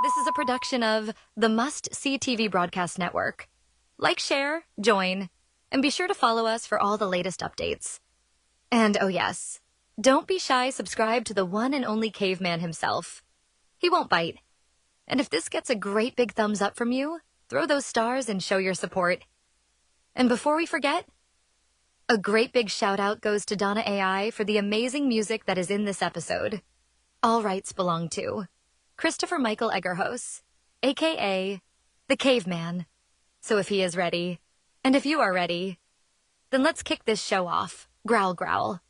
This is a production of the Must See TV Broadcast Network. Like, share, join, and be sure to follow us for all the latest updates. And oh yes, don't be shy, subscribe to the one and only caveman himself. He won't bite. And if this gets a great big thumbs up from you, throw those stars and show your support. And before we forget, a great big shout out goes to Donna AI for the amazing music that is in this episode. All rights belong to Christopher Michael Egerhos, aka the Caveman. So if he is ready, and if you are ready, then let's kick this show off. Growl, growl.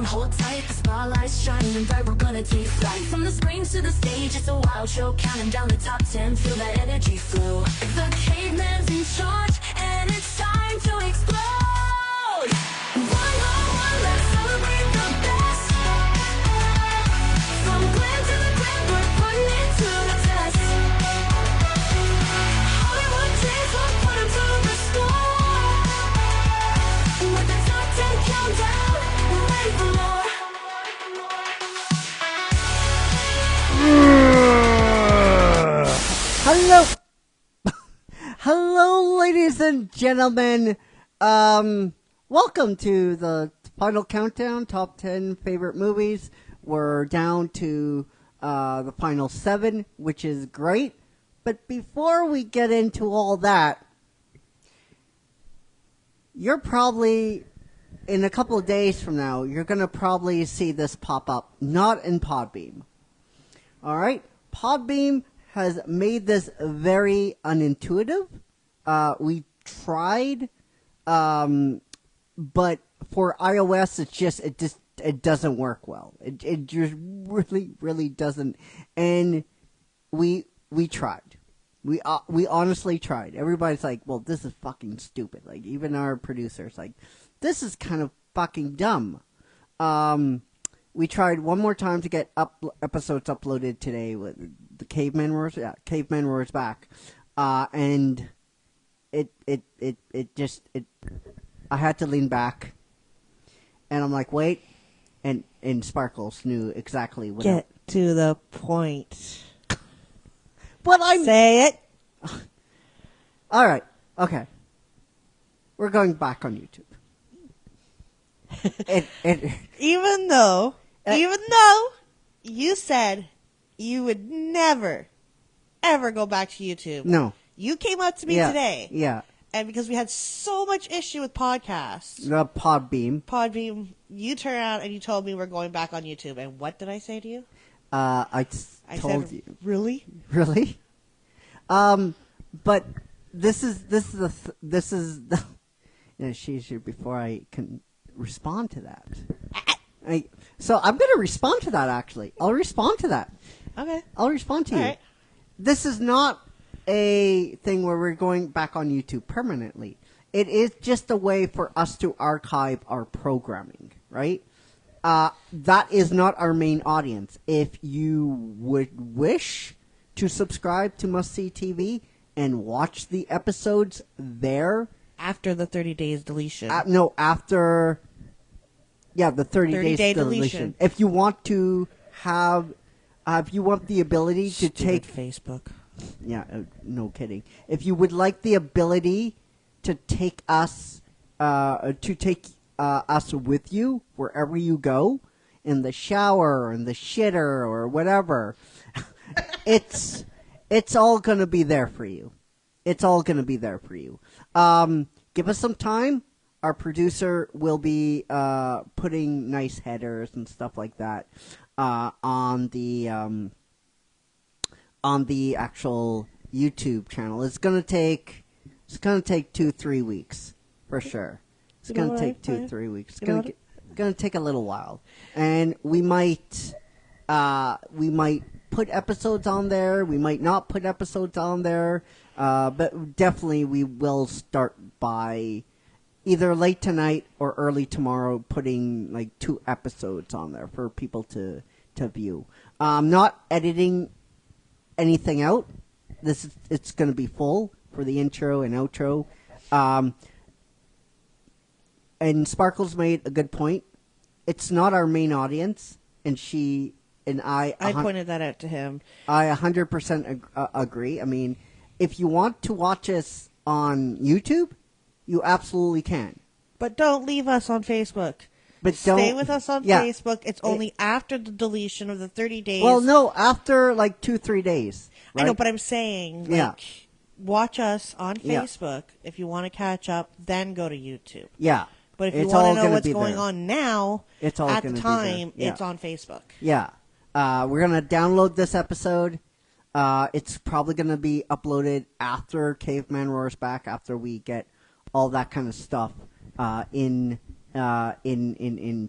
Hold tight, the spotlight's shining bright. We're gonna take flight from the screens to the stage. It's a wild show, counting down the top 10. Feel that energy flow. The caveman's in charge, and it's time to explode. One on one, let's celebrate the best. From glam to the glam, we're putting it to the test. Hollywood days will put 'em to the score. With the top 10 countdown. Hello, hello, ladies and gentlemen. Welcome to the final countdown, top 10 favorite movies. We're down to the final 7, which is great. But before we get into all that, you're probably, in a couple of days from now, you're going to probably see this pop up, not in Podbeam. All right? Podbeam has made this very unintuitive. We tried, but for iOS, it doesn't work well. It just really doesn't. And we tried. We honestly tried. Everybody's like, well, this is fucking stupid. Like, even our producers, like, this is kind of fucking dumb. We tried one more time to get episodes uploaded today with the Caveman Roars. Yeah, Caveman Roars back. And it I had to lean back. And I'm like, wait. And Sparkles knew exactly what. Get to the point. But Say it. All right. Okay. We're going back on YouTube. Even though you said you would never, ever go back to YouTube. No. You came up to me today. Yeah. And because we had so much issue with podcasts. The Podbeam. You turned around and you told me we're going back on YouTube. And what did I say to you? I told said, you. Really? Really? But this is the she's here before I can respond to that. So I'm going to respond to that, actually. I'll respond to that. Okay. I'll respond to All you. right. This is not a thing where we're going back on YouTube permanently. It is just a way for us to archive our programming, right? That is not our main audience. If you would wish to subscribe to Must See TV and watch the episodes there. After the 30 days deletion. After... Yeah, the 30 days day deletion. If you want to have... if you want the ability to take... Facebook. Yeah, no kidding. If you would like the ability to take us... us with you wherever you go, in the shower, in the shitter, or whatever, it's all going to be there for you. It's all going to be there for you. Give us some time. Our producer will be putting nice headers and stuff like that on the actual YouTube channel. It's gonna take 2-3 weeks for sure. It's gonna take 2-3 weeks. It's gonna take a little while, and we might put episodes on there. We might not put episodes on there, but definitely we will start by either late tonight or early tomorrow, putting like 2 episodes on there for people to view. Not editing anything out. It's going to be full for the intro and outro. And Sparkles made a good point. It's not our main audience, and she and I pointed that out to him. I 100% agree. I mean, if you want to watch us on YouTube, you absolutely can. But don't leave us on Facebook. But stay with us on Facebook. It's only after the deletion of the 30 days. Well, no, after like 2-3 days. Right? I know, but I'm saying, watch us on Facebook if you want to catch up, then go to YouTube. Yeah. But if you want to know what's going on now, it's all at the time, it's on Facebook. Yeah. We're going to download this episode. It's probably going to be uploaded after Caveman Roars back, after we get all that kind of stuff in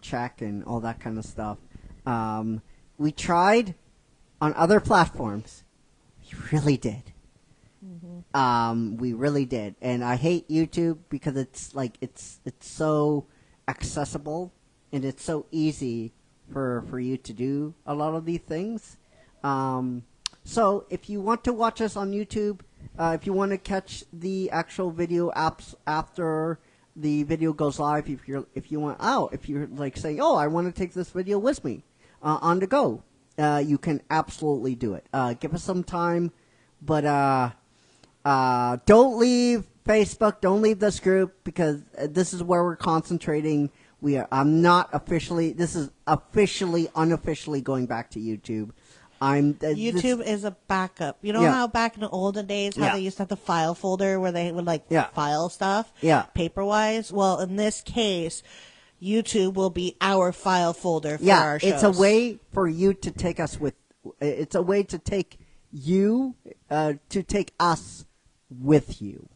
check and all that kind of stuff. We tried on other platforms. We really did. Mm-hmm. We really did, and I hate YouTube because it's like it's so accessible and it's so easy for you to do a lot of these things. So if you want to watch us on YouTube, if you want to catch the actual video apps after the video goes live, if you're like saying, oh, I want to take this video with me on the go, you can absolutely do it. Give us some time, but don't leave Facebook, don't leave this group, because this is where we're concentrating. This is unofficially going back to YouTube. YouTube is a backup. You know how back in the olden days, how they used to have the file folder where they would file stuff, paper-wise? Well, in this case, YouTube will be our file folder for our shows. It's a way for you to take us with. It's a way to take you, to take us with you,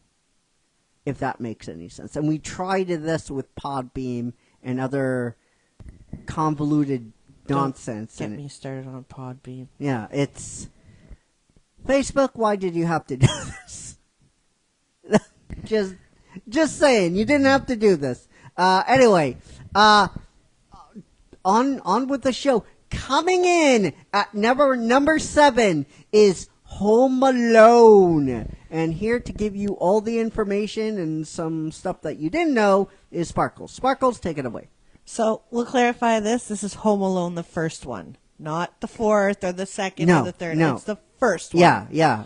if that makes any sense. And we tried this with Podbeam and other convoluted nonsense. Don't get me started on Podbeam. Yeah, it's Facebook, why did you have to do this? Just saying, you didn't have to do this. Anyway, on with the show. Coming in at number 7 is Home Alone. And here to give you all the information and some stuff that you didn't know is Sparkles. Sparkles, take it away. So we'll clarify this. This is Home Alone, the first one. Not the fourth or the second or the third. No. It's the first one. Yeah.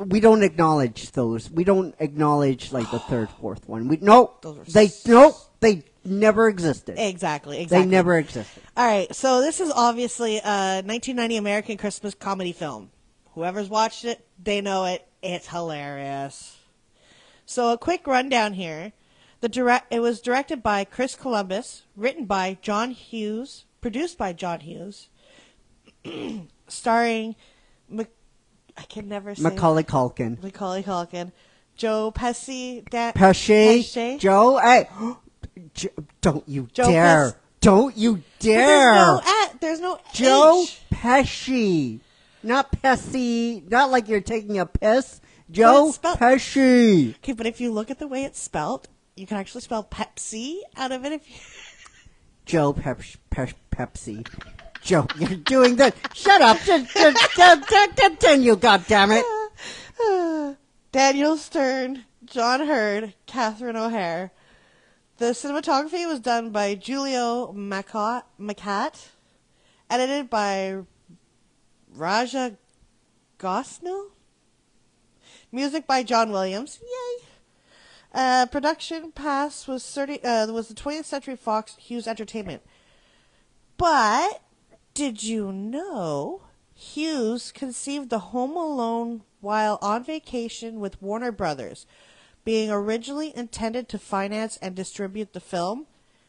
We don't acknowledge those. We don't acknowledge like the third, fourth one. They never existed. Exactly. They never existed. All right, so this is obviously a 1990 American Christmas comedy film. Whoever's watched it, they know it. It's hilarious. So a quick rundown here. It was directed by Chris Columbus, written by John Hughes, produced by John Hughes, starring Macaulay Culkin, Joe Pesci, Pesci, Joe. Hey, don't you dare! Don't you dare! There's no Joe H. Pesci, not Pesci. Not like you're taking a piss. Joe Pesci. Okay, but if you look at the way it's spelled, you can actually spell Pepsi out of it. If you... Joe Pepsi. Joe, you're doing that. Shut up. Just continue, goddammit. Daniel Stern, John Hurd, Catherine O'Hare. The cinematography was done by Julio Macat, edited by Raja Gosnell. Music by John Williams. Yay! Production pass was the 20th Century Fox Hughes Entertainment. But did you know Hughes conceived the Home Alone while on vacation with Warner Brothers, being originally intended to finance and distribute the film?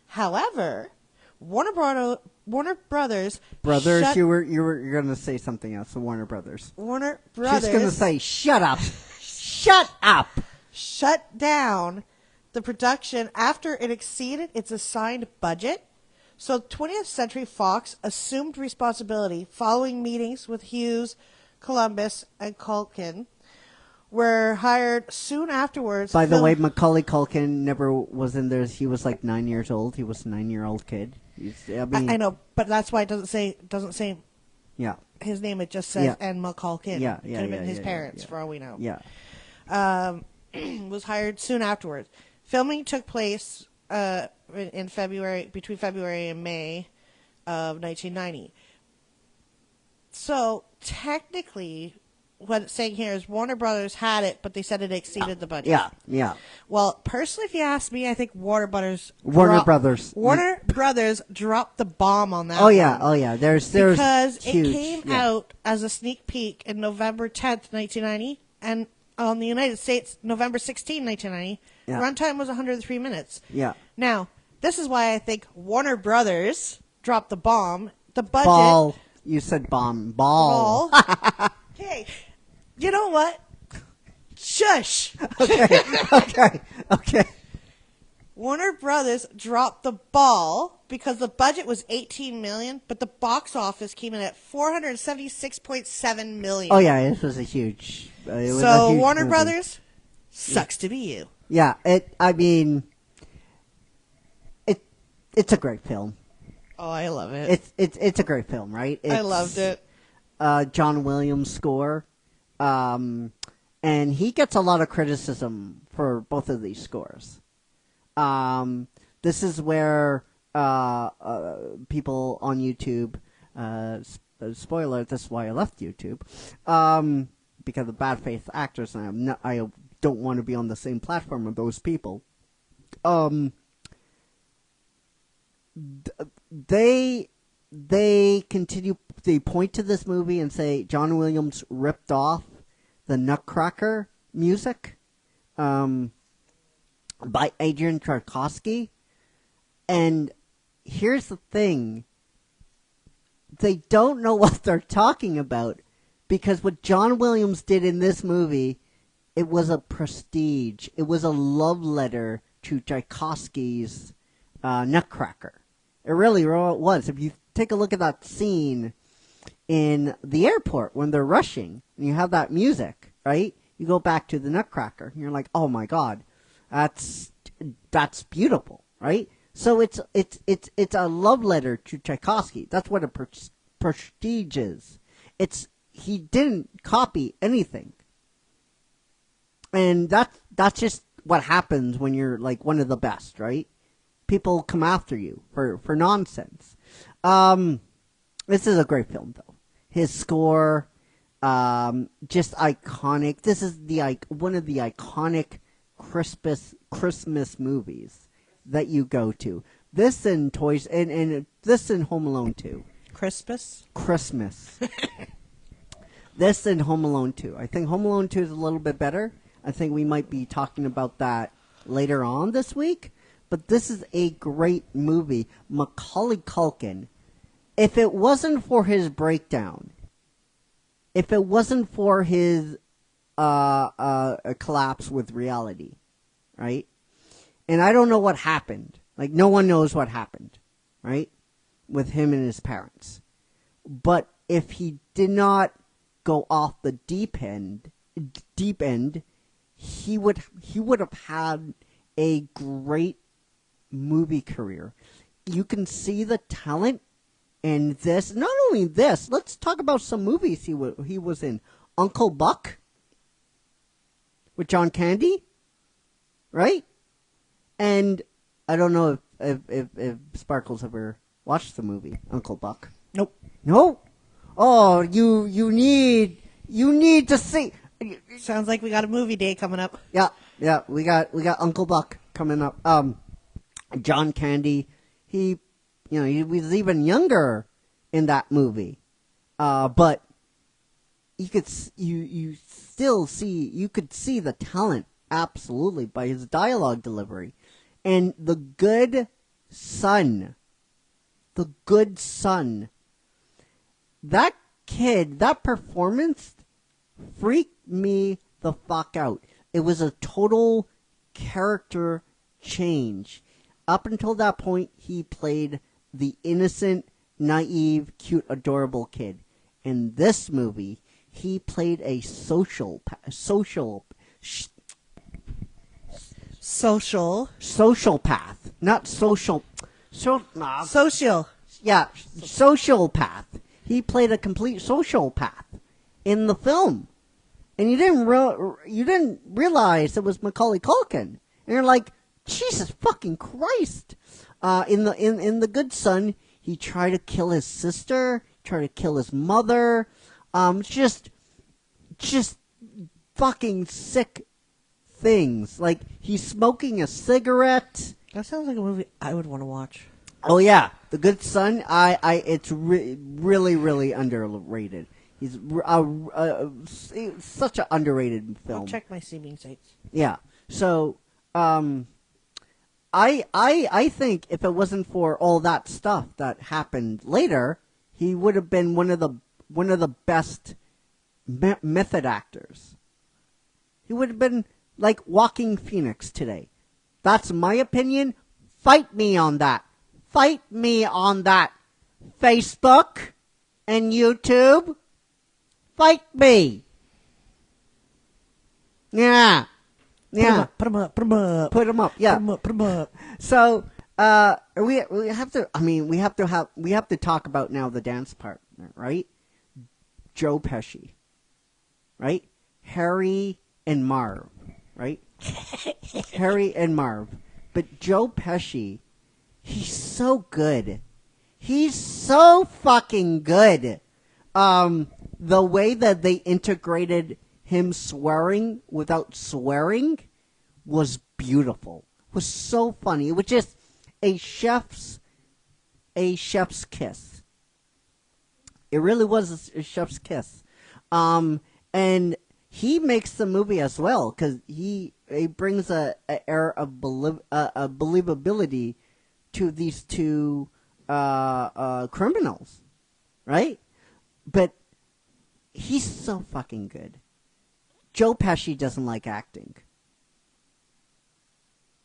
However, Warner Brothers. You were going to say something else. So Warner Brothers. She's going to say, "Shut up, shut up." Shut down the production after it exceeded its assigned budget. So 20th Century Fox assumed responsibility following meetings with Hughes, Columbus, and Culkin. Were hired soon afterwards. By the way, Macaulay Culkin never was in there. He was like 9 years old. He was a 9-year-old kid. I know, but that's why it doesn't say yeah, his name. It just says and Macaulay. Yeah. Could have been his parents for all we know. Yeah. Was hired soon afterwards. Filming took place between February and May of 1990. So technically, what it's saying here is Warner Brothers had it, but they said it exceeded the budget. Yeah. Well, personally, if you ask me, I think Warner Brothers dropped the bomb on that. Oh yeah. There's because huge, it came out as a sneak peek in November 10th, 1990, and on the United States, November 16, 1990. Yeah. Runtime was 103 minutes. Yeah. Now, this is why I think Warner Brothers dropped the bomb. The budget. Ball. You said bomb. Ball. Okay. You know what? Shush. Okay. Warner Brothers dropped the ball because the budget was $18 million, but the box office came in at $476.7 million. Oh yeah, this was a huge. Warner movie. Brothers sucks to be you. Yeah, it's a great film. Oh, I love it. It's a great film, right? I loved it. John Williams' score, and he gets a lot of criticism for both of these scores. This is where people on YouTube, spoiler, this is why I left YouTube, because of bad faith actors, and I don't want to be on the same platform with those people. They continue. They point to this movie and say John Williams ripped off the Nutcracker music by Adrian Tchaikovsky. And here's the thing. They don't know what they're talking about, because what John Williams did in this movie, it was a prestige. It was a love letter to Tchaikovsky's Nutcracker. It really was. If you take a look at that scene, in the airport when they're rushing, and you have that music, right? You go back to the Nutcracker, and you're like, oh my God, that's beautiful, right? So it's a love letter to Tchaikovsky. That's what a Prestige is. He didn't copy anything, and that's just what happens when you're like one of the best, right? People come after you for nonsense. This is a great film, though. His score, just iconic. This is one of the iconic Christmas movies that you go to. This and Toys and this and Home Alone 2. Christmas. This and Home Alone 2. I think Home Alone 2 is a little bit better. I think we might be talking about that later on this week. But this is a great movie. Macaulay Culkin. If it wasn't for his breakdown, if it wasn't for his collapse with reality, right? And I don't know what happened. Like, no one knows what happened, right? With him and his parents. But if he did not go off the deep end, he would have had a great movie career. You can see the talent in this. Not only this, let's talk about some movies he was in. Uncle Buck with John Candy, right? And I don't know if Sparkles ever watched the movie Uncle Buck. Nope. No? Oh, you need to see. Sounds like we got a movie day coming up. Yeah, we got Uncle Buck coming up. John Candy, he was even younger in that movie, but you could see the talent absolutely by his dialogue delivery, and the good son. That kid, that performance freaked me the fuck out. It was a total character change. Up until that point, he played the innocent, naive, cute, adorable kid. In this movie, he played a sociopath. Not social. Social. Yeah, sociopath. He played a complete sociopath in the film, and you didn't realize it was Macaulay Culkin. And you're like, Jesus fucking Christ! In the Good Son, he tried to kill his sister, tried to kill his mother. Just fucking sick things. Like, he's smoking a cigarette. That sounds like a movie I would want to watch. Oh yeah, The Good Son. It's really, really underrated. He's such an underrated film. I'll check my streaming sites. Yeah. So, I think if it wasn't for all that stuff that happened later, he would have been one of the best method actors. He would have been like Walking Phoenix today. That's my opinion. Fight me on that. Fight me on that. Facebook and YouTube. Fight me. Yeah. Yeah. Put him up. Yeah. Put him up. So, we have to. I mean, we have to talk about now the dance partner, right? Joe Pesci, right? Harry and Marv, right? Harry and Marv, but Joe Pesci, he's so good. He's so fucking good. The way that they integrated him swearing without swearing was beautiful. Was so funny. It was just a chef's kiss. It really was a chef's kiss. And he makes the movie as well because he brings a air of believability to these two criminals, right? But he's so fucking good. Joe Pesci doesn't like acting.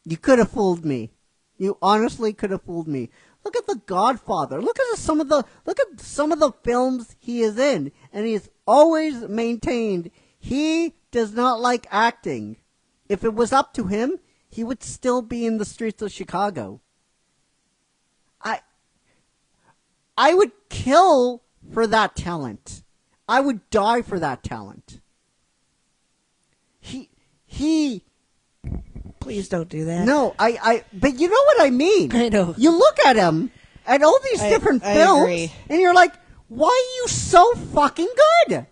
You could have fooled me. You honestly could have fooled me. Look at The Godfather. Look at some of the films he is in, and he's always maintained he does not like acting. If it was up to him, he would still be in the streets of Chicago. I would kill for that talent. I would die for that talent. He. Please don't do that. No, but you know what I mean. I know. You look at him, at all these different films, and you're like, why are you so fucking good?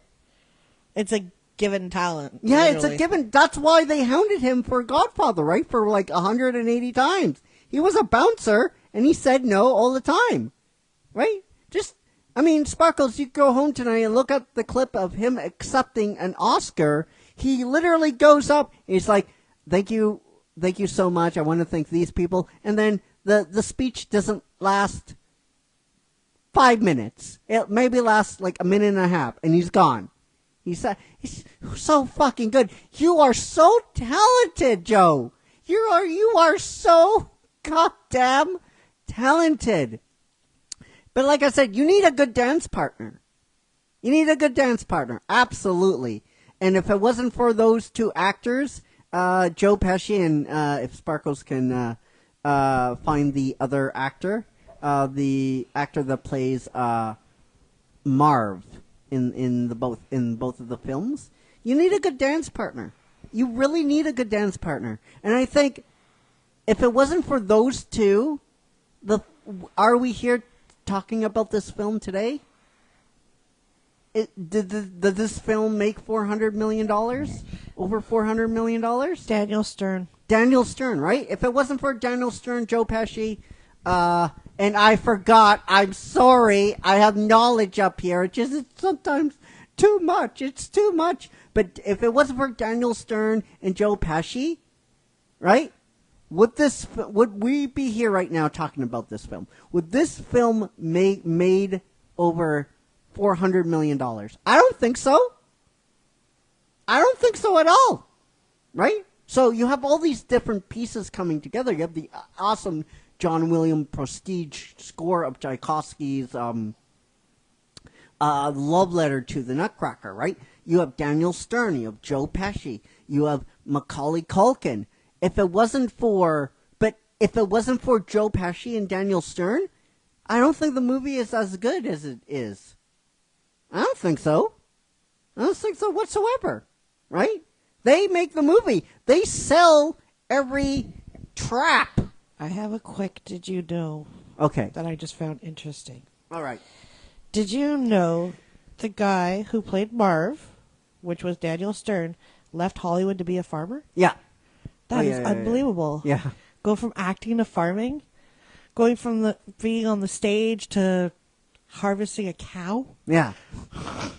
It's a given talent. Yeah, literally. It's a given. That's why they hounded him for Godfather, right? For like 180 times. He was a bouncer, and he said no all the time. Right? Sparkles, you go home tonight and look at the clip of him accepting an Oscar. He literally goes up, and he's like, thank you so much. I want to thank these people. And then the speech doesn't last 5 minutes. It maybe lasts like a minute and a half, and he's gone. He's so fucking good. You are so talented, Joe. You are so goddamn talented. But like I said, you need a good dance partner. Absolutely. And if it wasn't for those two actors, Joe Pesci and if Sparkles can find the other actor, the actor that plays Marv in both of the films, you need a good dance partner. You really need a good dance partner. And I think if it wasn't for those two, are we here talking about this film today? Did this film make $400 million? Over $400 million? Daniel Stern. Daniel Stern, right? If it wasn't for Daniel Stern, Joe Pesci, and I forgot, I'm sorry, I have knowledge up here. It's sometimes too much. It's too much. But if it wasn't for Daniel Stern and Joe Pesci, right? Would we be here right now talking about this film? Would this film made over $400 million? I don't think so. I don't think so at all. Right? So you have all these different pieces coming together. You have the awesome John Williams prestige score of Tchaikovsky's love letter to the Nutcracker, right? You have Daniel Stern. You have Joe Pesci. You have Macaulay Culkin. If it wasn't for Joe Pesci and Daniel Stern, I don't think the movie is as good as it is. I don't think so. I don't think so whatsoever. Right? They make the movie. They sell every trap. I have a quick did you know that I just found interesting. All right. Did you know the guy who played Marv, which was Daniel Stern, left Hollywood to be a farmer? Yeah. That is unbelievable. Yeah. Go from acting to farming? Going from being on the stage to harvesting a cow? Yeah.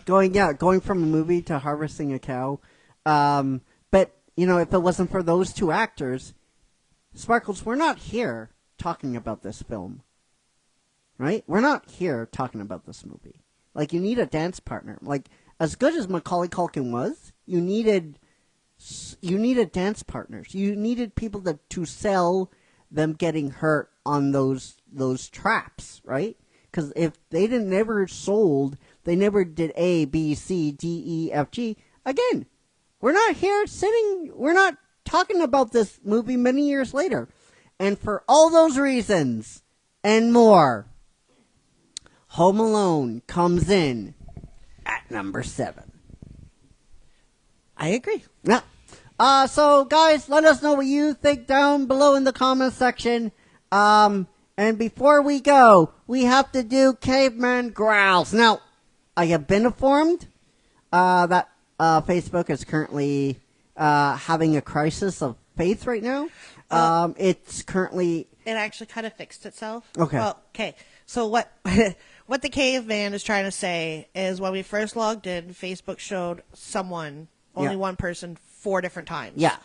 Going from a movie to harvesting a cow. But, if it wasn't for those two actors, Sparkles, we're not here talking about this film. Right? We're not here talking about this movie. Like, you need a dance partner. Like, as good as Macaulay Culkin was, you needed dance partners. You needed people to sell them getting hurt on those traps, right? Because if they never sold, they never did A, B, C, D, E, F, G. Again, we're not talking about this movie many years later. And for all those reasons and more, Home Alone comes in at number 7. I agree. Yeah. So, guys, let us know what you think down below in the comment section. And before we go, we have to do caveman growls. Now, I have been informed that Facebook is currently having a crisis of faith right now. It's currently... It actually kind of fixed itself. Okay. Well, okay. So what the caveman is trying to say is when we first logged in, Facebook showed only one person 4 different times. Yeah.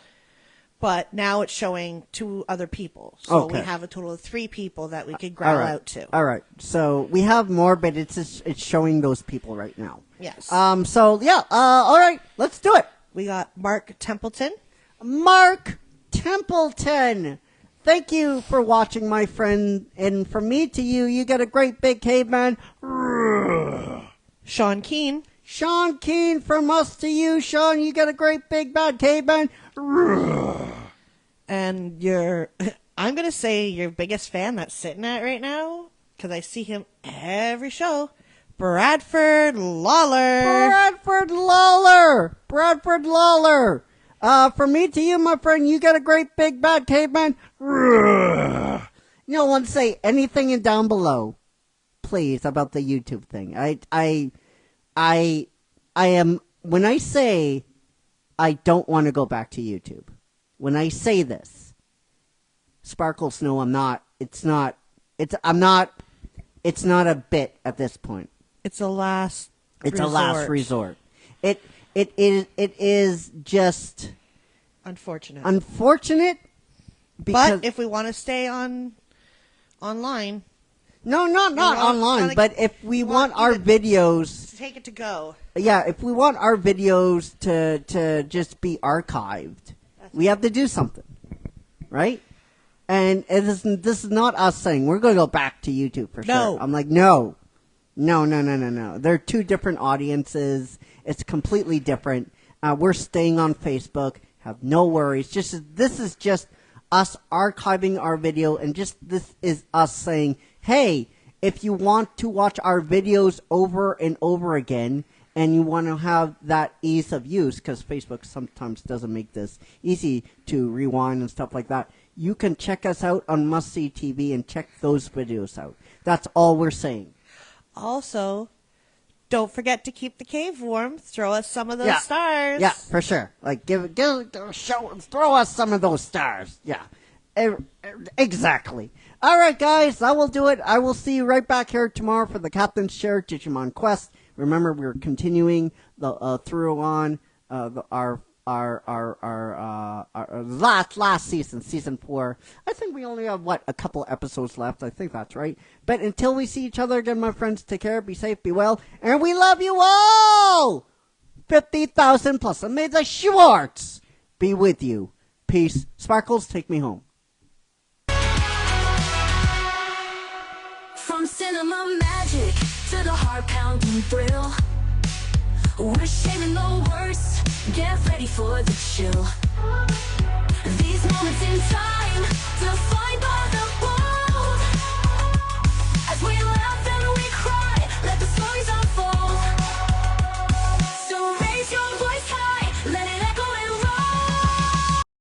But now it's showing 2 other people. So we have a total of 3 people that we could growl out to. All right. So we have more, but it's showing those people right now. Yes. All right. Let's do it. We got Mark Templeton. Mark Templeton. Thank you for watching, my friend. And from me to you, you get a great big caveman. Sean Keen. Sean Keen, from us to you, Sean, you get a great big bad caveman. And I'm going to say your biggest fan that's sitting at right now, because I see him every show, Bradford Lawler. Bradford Lawler. Bradford Lawler. From me to you, my friend, you get a great big bad caveman. You don't want to say anything in down below, please, about the YouTube thing. I am, when I say I don't want to go back to YouTube, when I say this, Sparkles, no, I'm not, it's not a bit at this point. It's a last resort. A last resort. It is just unfortunate. Because but if we want to stay online. No, not online, but if we want our videos to take it to go. Yeah, if we want our videos to just be archived, we have to do something. Right? And this is not us saying we're going to go back to YouTube for sure. I'm like, no. They're two different audiences. It's completely different. We're staying on Facebook. Have no worries. This is just us archiving our video, and this is us saying, hey, if you want to watch our videos over and over again, and you want to have that ease of use, because Facebook sometimes doesn't make this easy to rewind and stuff like that, you can check us out on Must See TV and check those videos out. That's all we're saying. Also, don't forget to keep the cave warm. Throw us some of those stars. Yeah, for sure. Like, throw us some of those stars. Yeah, exactly. All right, guys, that will do it. I will see you right back here tomorrow for the Captain's Chair Digimon Quest. Remember, we're continuing the through on our last season, season 4. I think we only have a couple episodes left. I think that's right. But until we see each other again, my friends, take care, be safe, be well, and we love you all. 50,000 plus, and may the Schwartz be with you. Peace. Sparkles, take me home. From cinema magic to the heart-pounding thrill, we're shaving the worst. Get ready for the chill. These moments in time define by